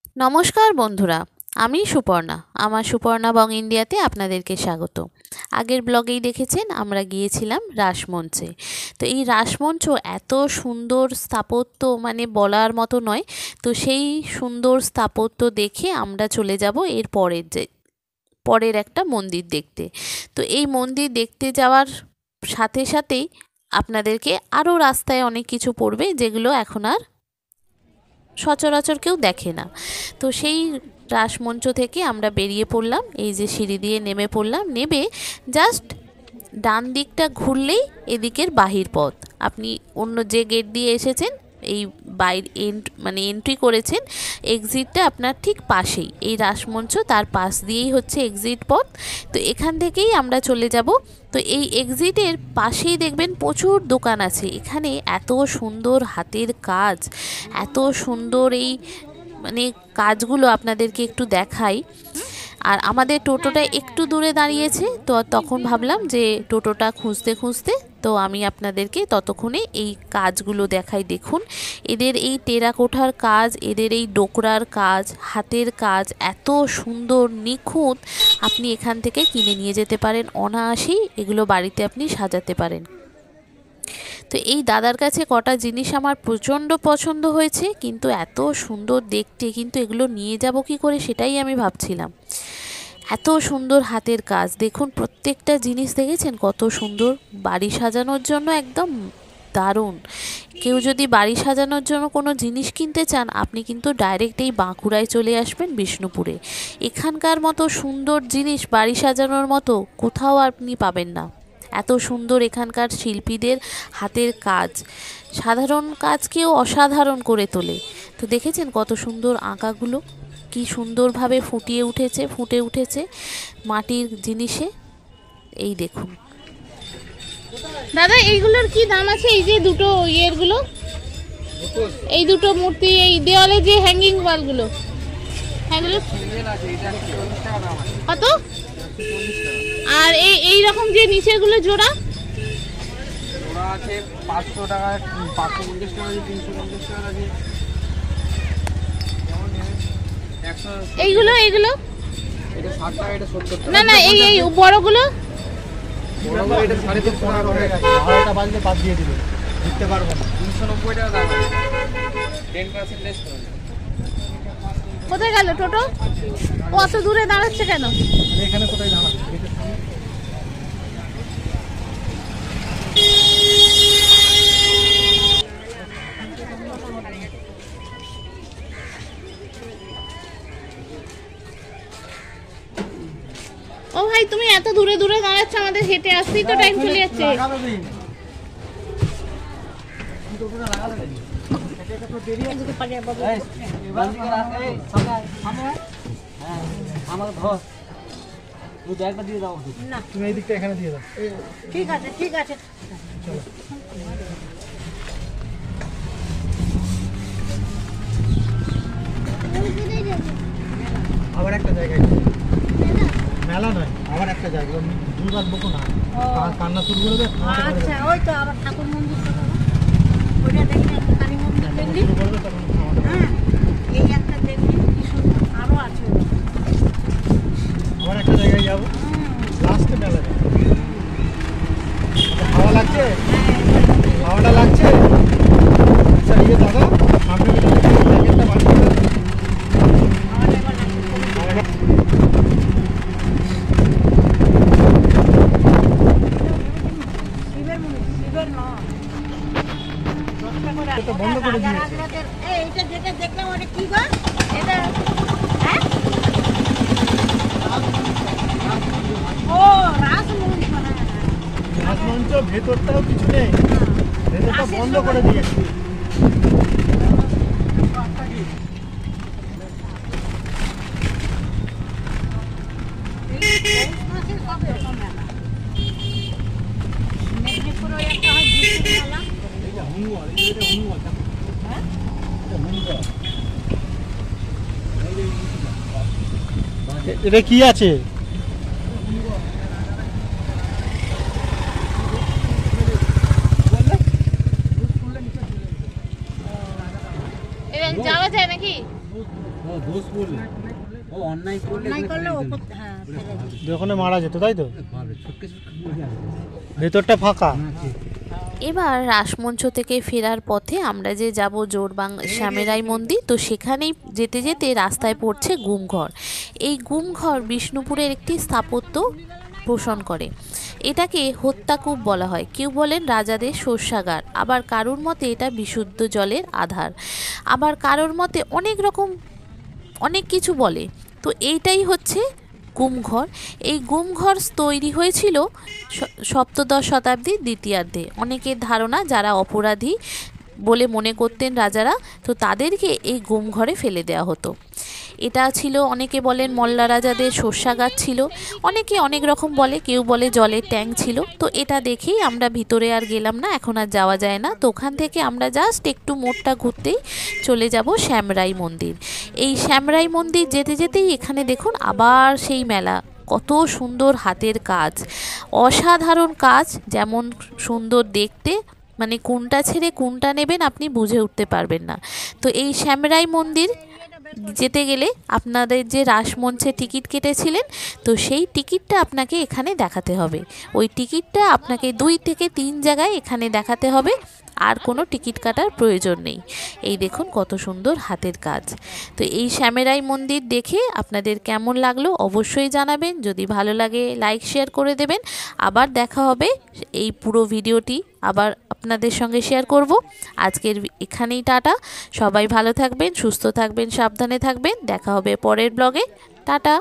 নমস্কার বন্ধুরা, আমি সুপর্ণা। আমার সুপর্ণা বং ইন্ডিয়াতে আপনাদেরকে স্বাগত। আগের ব্লগেই দেখেছেন আমরা গিয়েছিলাম রাসমঞ্চে। তো এই রাসমঞ্চ এত সুন্দর স্থাপত্য, মানে বলার মতো নয়। তো সেই সুন্দর স্থাপত্য দেখে আমরা চলে যাব এর পরের একটা মন্দির দেখতে। তো এই মন্দির দেখতে যাওয়ার সাথে সাথেই আপনাদেরকে আরও রাস্তায় অনেক কিছু পড়বে, যেগুলো এখন আর সচরাচর কেউ দেখে না। তো সেই রাসমঞ্চ থেকে আমরা বেরিয়ে পড়লাম, এই যে সিঁড়ি দিয়ে নেমে পড়লাম। নেমে জাস্ট ডান দিকটা ঘুরলেই এদিকের বাহির পথ। আপনি অন্য যে গেট দিয়ে এসেছেন, এই মানে এন্ট্রি করেছেন, এক্সিটটা আপনার ঠিক পাশেই। এই রাসমঞ্চ তার পাশ দিয়েই হচ্ছে এক্সিট পথ। তো এখান থেকেই আমরা চলে যাব। তো এই এক্সিটের পাশেই দেখবেন প্রচুর দোকান আছে। এখানে এত সুন্দর হাতের কাজ, এত সুন্দর এই মানে কাজগুলো আপনাদেরকে একটু দেখাই। আর আমাদের টোটোটা একটু দূরে দাঁড়িয়েছে, তো তখন ভাবলাম যে টোটোটা খুঁজতে খুঁজতে তো আমি আপনাদেরকে ততক্ষণে এই কাজগুলো দেখাই। দেখুন, এদের এই টেরাকোঠার কাজ, এদের এই ডোকরার কাজ, হাতের কাজ এত সুন্দর নিখুঁত। আপনি এখান থেকে কিনে নিয়ে যেতে পারেন অনায়াসেই, এগুলো বাড়িতে আপনি সাজাতে পারেন। তো এই দাদার কাছে কটা জিনিস আমার প্রচণ্ড পছন্দ হয়েছে, কিন্তু এত সুন্দর দেখতে, কিন্তু এগুলো নিয়ে যাব কি করে সেটাই আমি ভাবছিলাম। এত সুন্দর হাতের কাজ, দেখুন প্রত্যেকটা জিনিস দেখেছেন কত সুন্দর। বাড়ি সাজানোর জন্য একদম দারুণ। কেউ যদি বাড়ি সাজানোর জন্য কোনো জিনিস কিনতে চান, আপনি কিন্তু ডাইরেক্ট এই বাঁকুড়ায় চলে আসবেন, বিষ্ণুপুরে। এখানকার মতো সুন্দর জিনিস বাড়ি সাজানোর মতো কোথাও আপনি পাবেন না। এত সুন্দর এখানকার শিল্পীদের হাতের কাজ, সাধারণ কাজকেও অসাধারণ করে তোলে। তো দেখেছেন কত সুন্দর আঁকাগুলো, কি সুন্দরভাবে ফুটে উঠেছে মাটির জিনিসে। এই দেখুন দাদা, এইগুলোর কি দাম আছে? এই যে দুটো ইয়েরগুলো, এই দুটো মূর্তি, এই দেওয়ালে যে হ্যাঙ্গিং ওয়ালগুলো, হ্যাঁ কত? আর এই রকম যে নিচেরগুলো জোড়া আছে 500 টাকা, 550 টাকা, 350 টাকা আছে। এইগুলো এটা 60 টাকা, এটা 70 টাকা। না না, এই বড়গুলো বড়গুলো এটা 350 টাকা করে গেছে। আড়াইটা বাজলে বাদ দিয়ে দিবে, দিতে পারবো না। 390 টাকা দাম আছে, 10% লেস করে। কোথায় গেল টোটো? ও অত দূরে দাঁড়াচ্ছে কেন? এখানে কোথায় দাঁড়াচ্ছে? ও ভাই, তুমি এত দূরে দূরে দাঁড়াচ্ছ, আমাদের হেঁটে আসতেই তো টাইম চলে যাচ্ছে। তুমি এই দিকটা এখানে দিয়ে দাও। ঠিক আছে ঠিক আছে, চলো। আবার একটা জায়গায়, মেলা নয়, আবার একটা জায়গা, দুবার বকো না, কান্না শুরু করবে। আচ্ছা, ওই তো আবার ঠাকুর মন্দির, ওইটা দেখি, একটা কালী মন্দির দেখলি। হ্যাঁ, এই একটা দেখলি কি সুন্দর, আরো আছে। আবার একটা জায়গায় যাবো, লাস্টে মেলা যাবো। হাওয়া লাগছে, হাওয়াটা লাগছে। আচ্ছা ইয়ে দাদা, সামনে জ্যাকেটটা বাদ করে দাও। এটা বন্ধ করে দিয়েছে। এইটা যেটা দেখলাম ওটা কি গো? এটা হ্যাঁ, ও রাসমঞ্চ। রাসমঞ্চ ভেতরটাও কিছু নেই, ভেতরটা বন্ধ করে দিয়েছে। এটা কি আছে? যাওয়া যায় নাকি? অন্যায় করলে ওপর হ্যাঁ ফেলে দিই। ওখানে মারা যেত, তাই তো? ভেতরটা ফাঁকা। এবার রাসমঞ্চ থেকে ফেরার পথে আমরা যে যাব শ্যামেরাই মন্দির, তো সেখানেই যেতে যেতে রাস্তায় পড়ছে গুমঘর। এই গুমঘর বিষ্ণুপুরের একটি স্থাপত্য পোষণ করে। এটাকে হত্যাকূপ বলা হয়, কেউ বলেন রাজাদের শস্যাগার, আবার কারোর মতে এটা বিশুদ্ধ জলের আধার, আবার কারোর মতে অনেক কিছু বলে। তো এইটাই হচ্ছে গুমঘর। এই গুমঘর তৈরি হয়েছিল সপ্তদশ শতাব্দীর দ্বিতীয়ার্ধে। অনেকের ধারণা যারা অপরাধী বলে মনে করতেন রাজারা, তো তাদেরকে এই গুমঘরে ফেলে দেওয়া হতো। এটা ছিল, অনেকে বলেন মল্লা রাজাদের শস্যাগার ছিল, অনেকে অনেক রকম বলে, কেউ বলে জলের ট্যাঙ্ক ছিল। তো এটা দেখেই আমরা ভিতরে আর গেলাম না, এখন আর যাওয়া যায় না। তো ওখান থেকে আমরা জাস্ট একটু মোড়টা ঘুরতেই চলে যাব শ্যামরাই মন্দির। এই শ্যামরাই মন্দির যেতে যেতেই এখানে দেখুন আবার সেই মেলা, কত সুন্দর হাতের কাজ, অসাধারণ কাজ, যেমন সুন্দর দেখতে, মানে কোনটা ছেড়ে কোনটা নেবেন আপনি বুঝে উঠতে পারবেন না। তো এই শ্যামরাই মন্দির যেতে গেলে আপনাদের যে রাসমঞ্চে টিকিট কেটেছিলেন, তো সেই টিকিটটা আপনাকে এখানে দেখাতে হবে। ওই টিকিটটা আপনাকে 2 থেকে 3 জায়গায় এখানে দেখাতে হবে, আর কোনো টিকিট কাটার প্রয়োজন নেই। এই দেখুন কত সুন্দর হাতের কাজ। তো এই শ্যামেরাই মন্দির দেখে আপনাদের কেমন লাগলো অবশ্যই জানাবেন। যদি ভালো লাগে লাইক শেয়ার করে দেবেন। আবার দেখা হবে, এই পুরো ভিডিওটি আবার আপনাদের সঙ্গে শেয়ার করব। আজকের এখানেই টাটা। সবাই ভালো থাকবেন, সুস্থ থাকবেন, সাবধানে থাকবেন। দেখা হবে পরের ব্লগে। টাটা।